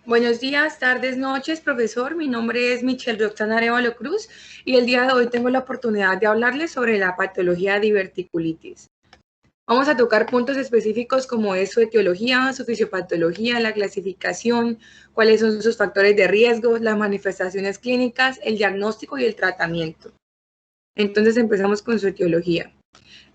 Buenos días, tardes, noches, profesor. Mi nombre es Michelle Roxana Arevalo Cruz y el día de hoy tengo la oportunidad de hablarles sobre la patología de diverticulitis. Vamos a tocar puntos específicos como es su etiología, su fisiopatología, la clasificación, cuáles son sus factores de riesgo, las manifestaciones clínicas, el diagnóstico y el tratamiento. Entonces empezamos con su etiología.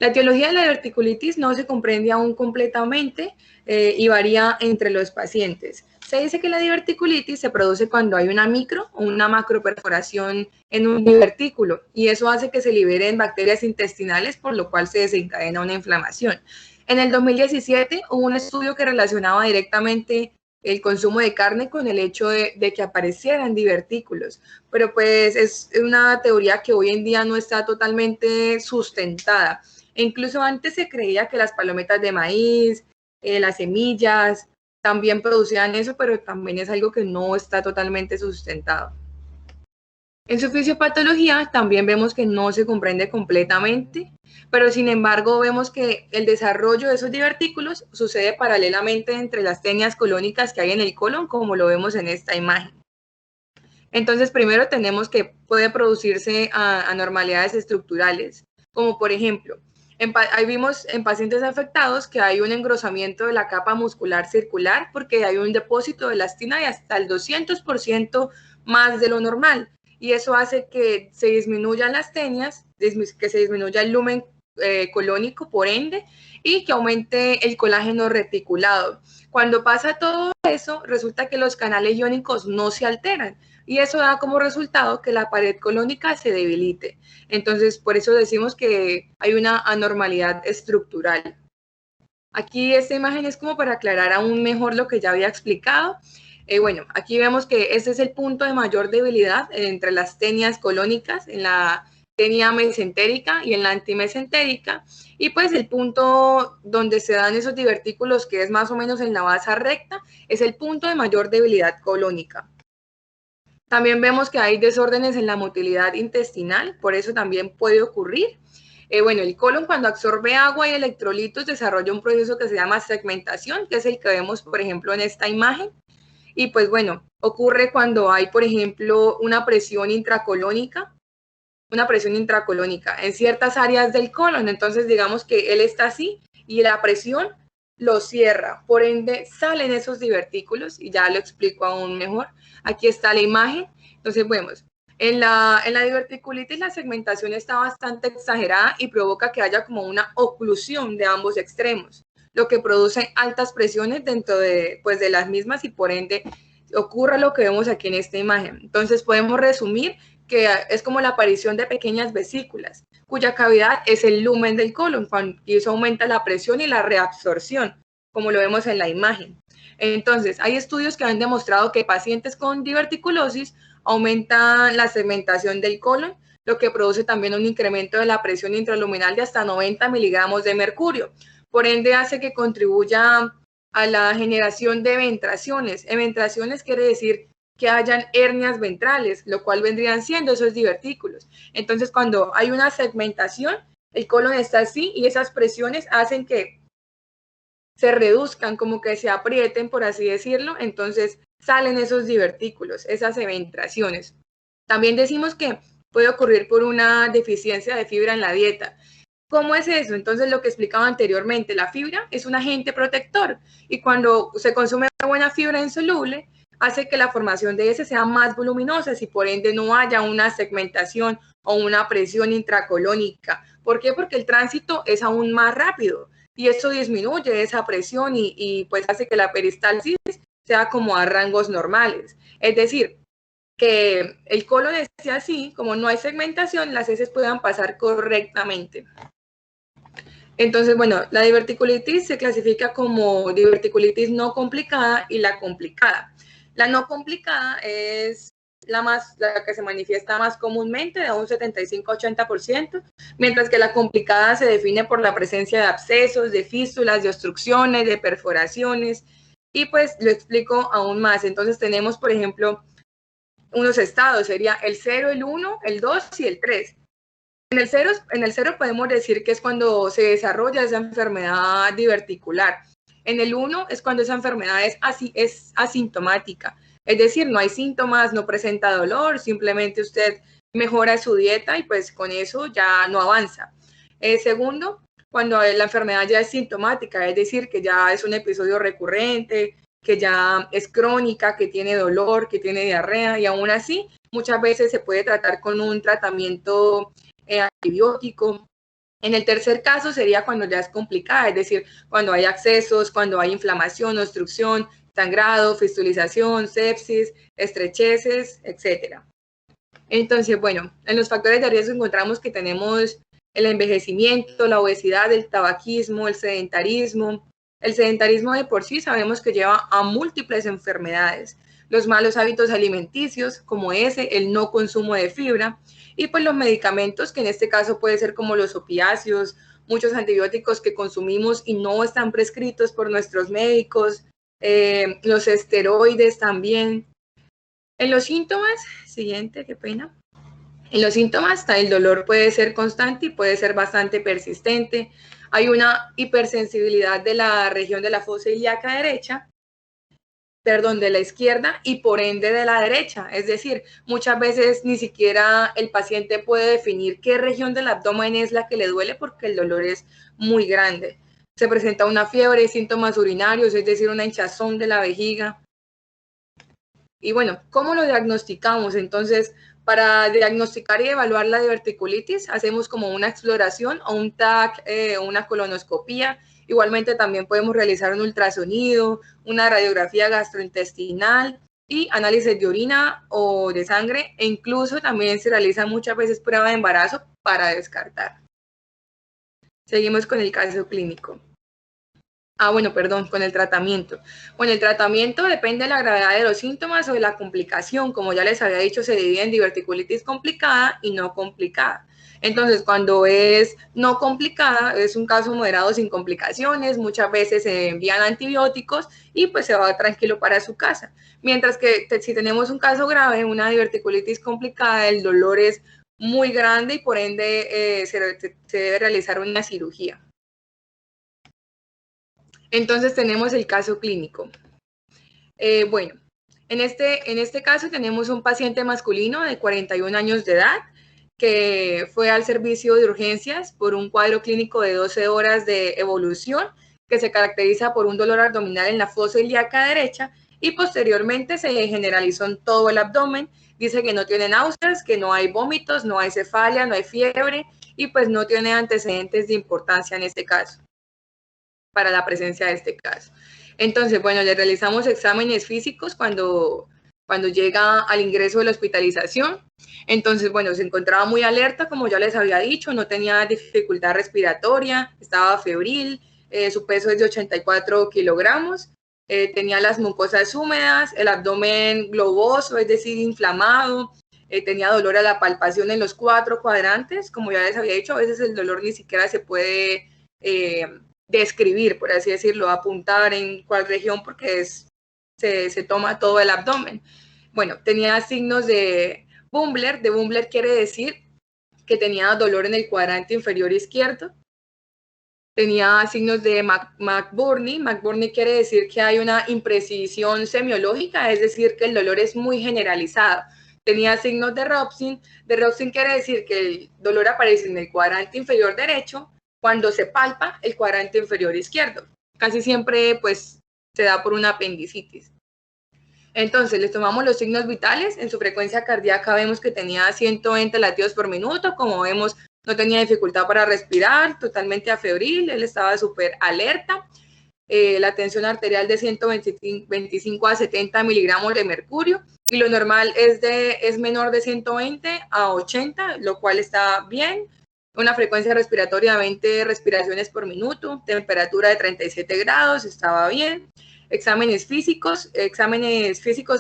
La etiología de la diverticulitis no se comprende aún completamente y varía entre los pacientes. Se dice que la diverticulitis se produce cuando hay una micro o una macroperforación en un divertículo y eso hace que se liberen bacterias intestinales, por lo cual se desencadena una inflamación. En el 2017 hubo un estudio que relacionaba directamente el consumo de carne con el hecho de que aparecieran divertículos, pero pues es una teoría que hoy en día no está totalmente sustentada. E incluso antes se creía que las palomitas de maíz, las semillas, también producían eso, pero también es algo que no está totalmente sustentado. En su fisiopatología también vemos que no se comprende completamente, pero sin embargo vemos que el desarrollo de esos divertículos sucede paralelamente entre las tenias colónicas que hay en el colon, como lo vemos en esta imagen. Entonces, primero tenemos que puede producirse anormalidades estructurales, como por ejemplo, ahí vimos en pacientes afectados que hay un engrosamiento de la capa muscular circular porque hay un depósito de elastina de hasta el 200% más de lo normal. Y eso hace que se disminuyan las tenias, que se disminuya el lumen colónico por ende y que aumente el colágeno reticulado. Cuando pasa todo eso, resulta que los canales iónicos no se alteran y eso da como resultado que la pared colónica se debilite. Entonces, por eso decimos que hay una anormalidad estructural. Aquí esta imagen es como para aclarar aún mejor lo que ya había explicado. Bueno, aquí vemos que ese es el punto de mayor debilidad entre las tenias colónicas, en la tenia mesentérica y en la antimesentérica, y pues el punto donde se dan esos divertículos, que es más o menos en la base recta, es el punto de mayor debilidad colónica. También vemos que hay desórdenes en la motilidad intestinal, por eso también puede ocurrir. Bueno, el colon cuando absorbe agua y electrolitos desarrolla un proceso que se llama segmentación, que es el que vemos, por ejemplo, en esta imagen. Y pues bueno, ocurre cuando hay, por ejemplo, una presión intracolónica en ciertas áreas del colon. Entonces, digamos que él está así y la presión lo cierra. Por ende, salen esos divertículos y ya lo explico aún mejor. Aquí está la imagen. Entonces, vemos, en la diverticulitis la segmentación está bastante exagerada y provoca que haya como una oclusión de ambos extremos, lo que produce altas presiones dentro de, pues, de las mismas y por ende ocurre lo que vemos aquí en esta imagen. Entonces podemos resumir que es como la aparición de pequeñas vesículas, cuya cavidad es el lumen del colon, y eso aumenta la presión y la reabsorción, como lo vemos en la imagen. Entonces, hay estudios que han demostrado que pacientes con diverticulosis aumentan la segmentación del colon, lo que produce también un incremento de la presión intraluminal de hasta 90 miligramos de mercurio. Por ende, hace que contribuya a la generación de ventraciones. Ventraciones quiere decir que hayan hernias ventrales, lo cual vendrían siendo esos divertículos. Entonces, cuando hay una segmentación, el colon está así y esas presiones hacen que se reduzcan, como que se aprieten, por así decirlo, entonces salen esos divertículos, esas eventraciones. También decimos que puede ocurrir por una deficiencia de fibra en la dieta. ¿Cómo es eso? Entonces, lo que explicaba anteriormente, la fibra es un agente protector y cuando se consume una buena fibra insoluble, hace que la formación de ese sea más voluminosa y por ende no haya una segmentación o una presión intracolónica. ¿Por qué? Porque el tránsito es aún más rápido y eso disminuye esa presión y pues hace que la peristalsis sea como a rangos normales. Es decir, que el colon esté así, como no hay segmentación, las heces puedan pasar correctamente. Entonces, bueno, la diverticulitis se clasifica como diverticulitis no complicada y la complicada. La no complicada es la que se manifiesta más comúnmente, de un 75-80%, mientras que la complicada se define por la presencia de abscesos, de fístulas, de obstrucciones, de perforaciones, y pues lo explico aún más. Entonces tenemos, por ejemplo, unos estados, sería el 0, el 1, el 2 y el 3. En el cero podemos decir que es cuando se desarrolla esa enfermedad diverticular. En el 1 es cuando esa enfermedad es asintomática, es decir, no hay síntomas, no presenta dolor, simplemente usted mejora su dieta y pues con eso ya no avanza. Segundo, cuando la enfermedad ya es sintomática, es decir, que ya es un episodio recurrente, que ya es crónica, que tiene dolor, que tiene diarrea y aún así muchas veces se puede tratar con un tratamiento antibiótico. En el tercer caso sería cuando ya es complicada, es decir, cuando hay accesos, cuando hay inflamación, obstrucción, sangrado, fistulización, sepsis, estrecheces, etc. Entonces, bueno, en los factores de riesgo encontramos que tenemos el envejecimiento, la obesidad, el tabaquismo, el sedentarismo. El sedentarismo de por sí sabemos que lleva a múltiples enfermedades. Los malos hábitos alimenticios, como el no consumo de fibra, y pues los medicamentos, que en este caso puede ser como los opiáceos, muchos antibióticos que consumimos y no están prescritos por nuestros médicos, los esteroides también. En los síntomas, siguiente, qué pena. En los síntomas, el dolor puede ser constante y puede ser bastante persistente. Hay una hipersensibilidad de la región de la fosa ilíaca derecha, perdón, de la izquierda y por ende de la derecha. Es decir, muchas veces ni siquiera el paciente puede definir qué región del abdomen es la que le duele porque el dolor es muy grande. Se presenta una fiebre, síntomas urinarios, es decir, una hinchazón de la vejiga. Y bueno, ¿cómo lo diagnosticamos? Entonces, para diagnosticar y evaluar la diverticulitis, hacemos como una exploración o un TAC, una colonoscopía. Igualmente también podemos realizar un ultrasonido, una radiografía gastrointestinal y análisis de orina o de sangre, e incluso también se realiza muchas veces prueba de embarazo para descartar. Seguimos con el caso clínico. Bueno, perdón, con el tratamiento. Bueno, el tratamiento depende de la gravedad de los síntomas o de la complicación. Como ya les había dicho, se divide en diverticulitis complicada y no complicada. Entonces, cuando es no complicada, es un caso moderado sin complicaciones, muchas veces se envían antibióticos y pues se va tranquilo para su casa. Mientras que si tenemos un caso grave, una diverticulitis complicada, el dolor es muy grande y por ende se debe realizar una cirugía. Entonces tenemos el caso clínico. Bueno, en este caso tenemos un paciente masculino de 41 años de edad que fue al servicio de urgencias por un cuadro clínico de 12 horas de evolución que se caracteriza por un dolor abdominal en la fosa ilíaca derecha y posteriormente se generalizó en todo el abdomen. Dice que no tiene náuseas, que no hay vómitos, no hay cefalia, no hay fiebre y pues no tiene antecedentes de importancia en este caso, para la presencia de este caso. Entonces, bueno, le realizamos exámenes físicos cuando llega al ingreso de la hospitalización. Entonces, bueno, se encontraba muy alerta, como ya les había dicho, no tenía dificultad respiratoria, estaba febril, su peso es de 84 kilogramos, tenía las mucosas húmedas, el abdomen globoso, es decir, inflamado, tenía dolor a la palpación en los 4 cuadrantes, como ya les había dicho, a veces el dolor ni siquiera se puede describir, por así decirlo, apuntar en cuál región porque se toma todo el abdomen. Bueno, tenía signos de Bumbler. De Bumbler quiere decir que tenía dolor en el cuadrante inferior izquierdo. Tenía signos de McBurney. McBurney quiere decir que hay una imprecisión semiológica, es decir, que el dolor es muy generalizado. Tenía signos de Robson. De Robson quiere decir que el dolor aparece en el cuadrante inferior derecho cuando se palpa el cuadrante inferior izquierdo. Casi siempre pues se da por una apendicitis. Entonces les tomamos los signos vitales. En su frecuencia cardíaca vemos que tenía 120 latidos por minuto. Como vemos, no tenía dificultad para respirar, totalmente afebril, él estaba súper alerta. La tensión arterial de 125 a 70 miligramos de mercurio y lo normal es menor de 120 a 80, lo cual está bien. Una frecuencia respiratoria de 20 respiraciones por minuto, temperatura de 37 grados, estaba bien. Exámenes físicos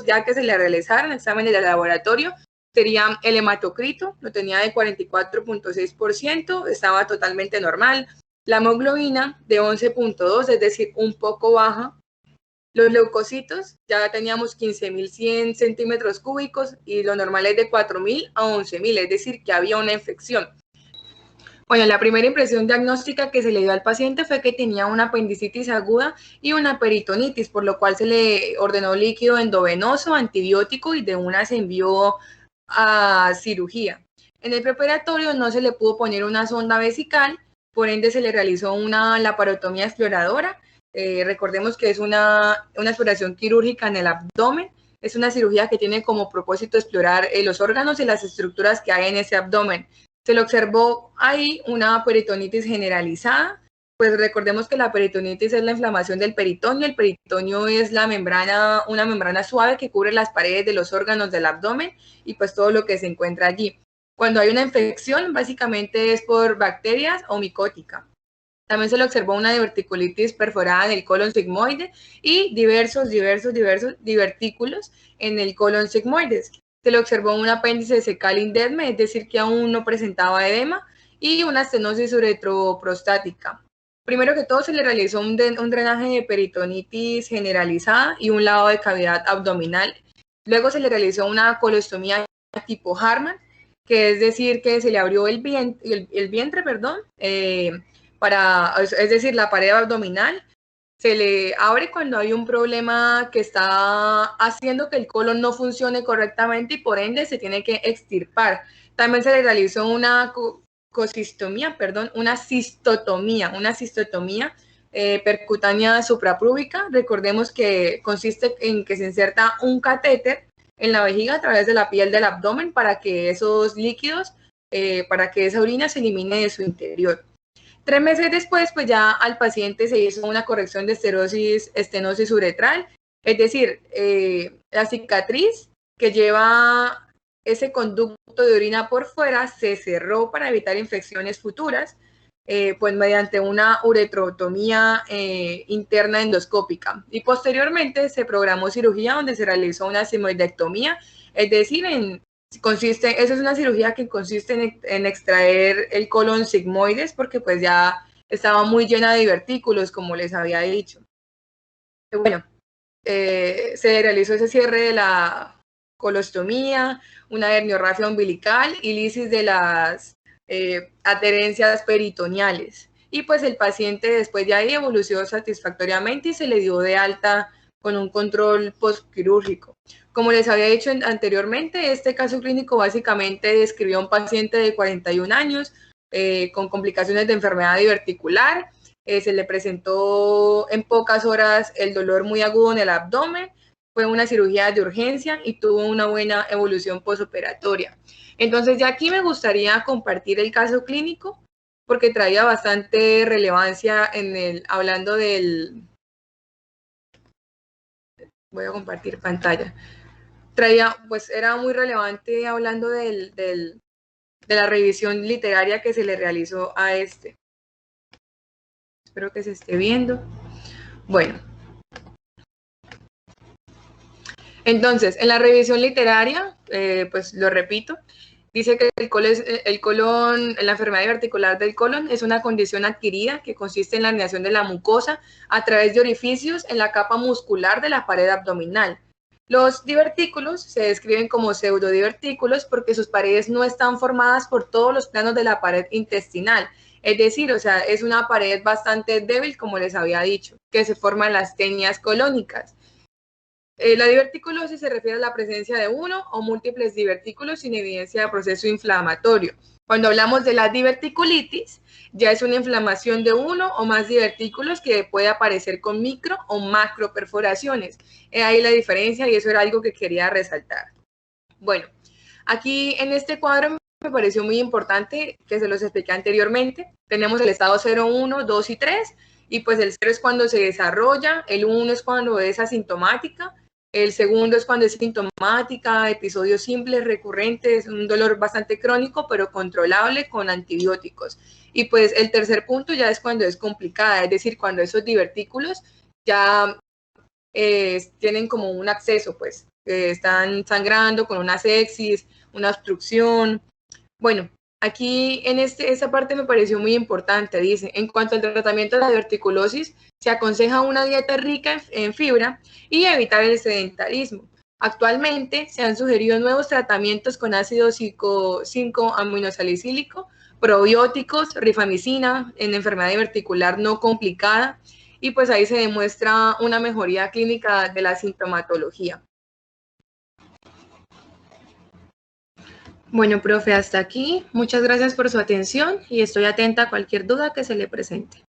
ya que se le realizaron, exámenes de laboratorio, sería el hematocrito, lo tenía de 44.6%, estaba totalmente normal. La hemoglobina de 11.2, es decir, un poco baja. Los leucocitos, ya teníamos 15.100 centímetros cúbicos y lo normal es de 4.000 a 11.000, es decir, que había una infección. Bueno, la primera impresión diagnóstica que se le dio al paciente fue que tenía una apendicitis aguda y una peritonitis, por lo cual se le ordenó líquido endovenoso, antibiótico y de una se envió a cirugía. En el preoperatorio no se le pudo poner una sonda vesical, por ende se le realizó una laparotomía exploradora. Recordemos que es una exploración quirúrgica en el abdomen. Es una cirugía que tiene como propósito explorar los órganos y las estructuras que hay en ese abdomen. Se le observó ahí una peritonitis generalizada. Pues recordemos que la peritonitis es la inflamación del peritoneo. El peritoneo es la membrana, una membrana suave que cubre las paredes de los órganos del abdomen y pues todo lo que se encuentra allí. Cuando hay una infección, básicamente es por bacterias o micótica. También se le observó una diverticulitis perforada en el colon sigmoide y diversos divertículos en el colon sigmoides. Se le observó un apéndice secal indemne, es decir, que aún no presentaba edema, y una estenosis uretroprostática. Primero que todo, se le realizó un drenaje de peritonitis generalizada y un lavado de cavidad abdominal. Luego se le realizó una colostomía tipo Hartmann, que es decir, que se le abrió el vientre, es decir, la pared abdominal. Se le abre cuando hay un problema que está haciendo que el colon no funcione correctamente y por ende se tiene que extirpar. También se le realizó una cistotomía percutánea suprapúbica. Recordemos que consiste en que se inserta un catéter en la vejiga a través de la piel del abdomen para que esos líquidos, para que esa orina se elimine de su interior. 3 meses después, pues ya al paciente se hizo una corrección de estenosis uretral, es decir, la cicatriz que lleva ese conducto de orina por fuera se cerró para evitar infecciones futuras, pues mediante una uretrotomía interna endoscópica. Y posteriormente se programó cirugía donde se realizó una sigmoidectomía, es decir, esa es una cirugía que consiste en extraer el colon sigmoides porque pues ya estaba muy llena de divertículos, como les había dicho. Bueno, se realizó ese cierre de la colostomía, una herniorrafia umbilical y lisis de las adherencias peritoneales. Y pues el paciente después de ahí evolucionó satisfactoriamente y se le dio de alta con un control postquirúrgico. Como les había dicho anteriormente, este caso clínico básicamente describió a un paciente de 41 años con complicaciones de enfermedad diverticular. Se le presentó en pocas horas el dolor muy agudo en el abdomen, fue una cirugía de urgencia y tuvo una buena evolución postoperatoria. Entonces ya aquí me gustaría compartir el caso clínico porque traía bastante relevancia hablando del... Voy a compartir pantalla. Pues era muy relevante hablando de la revisión literaria que se le realizó a este. Espero que se esté viendo. Bueno. Entonces, en la revisión literaria, pues lo repito, dice que la enfermedad diverticular del colon es una condición adquirida que consiste en la herniación de la mucosa a través de orificios en la capa muscular de la pared abdominal. Los divertículos se describen como pseudodivertículos porque sus paredes no están formadas por todos los planos de la pared intestinal. Es decir, o sea, es una pared bastante débil, como les había dicho, que se forman las tenias colónicas. La diverticulosis se refiere a la presencia de uno o múltiples divertículos sin evidencia de proceso inflamatorio. Cuando hablamos de la diverticulitis, ya es una inflamación de uno o más divertículos que puede aparecer con micro o macro perforaciones. Ahí la diferencia y eso era algo que quería resaltar. Bueno, aquí en este cuadro me pareció muy importante que se los expliqué anteriormente. Tenemos el estado 0, 1, 2 y 3 y pues el 0 es cuando se desarrolla, el 1 es cuando es asintomática, el segundo es cuando es sintomática, episodios simples, recurrentes, un dolor bastante crónico, pero controlable con antibióticos. Y pues el tercer punto ya es cuando es complicada, es decir, cuando esos divertículos ya tienen como un acceso, pues están sangrando con una sepsis, una obstrucción. Bueno, aquí en esta parte me pareció muy importante. Dice, en cuanto al tratamiento de la diverticulosis, se aconseja una dieta rica en fibra y evitar el sedentarismo. Actualmente se han sugerido nuevos tratamientos con ácido 5-aminosalicílico probióticos, rifamicina, en enfermedad diverticular no complicada, y pues ahí se demuestra una mejoría clínica de la sintomatología. Bueno, profe, hasta aquí. Muchas gracias por su atención y estoy atenta a cualquier duda que se le presente.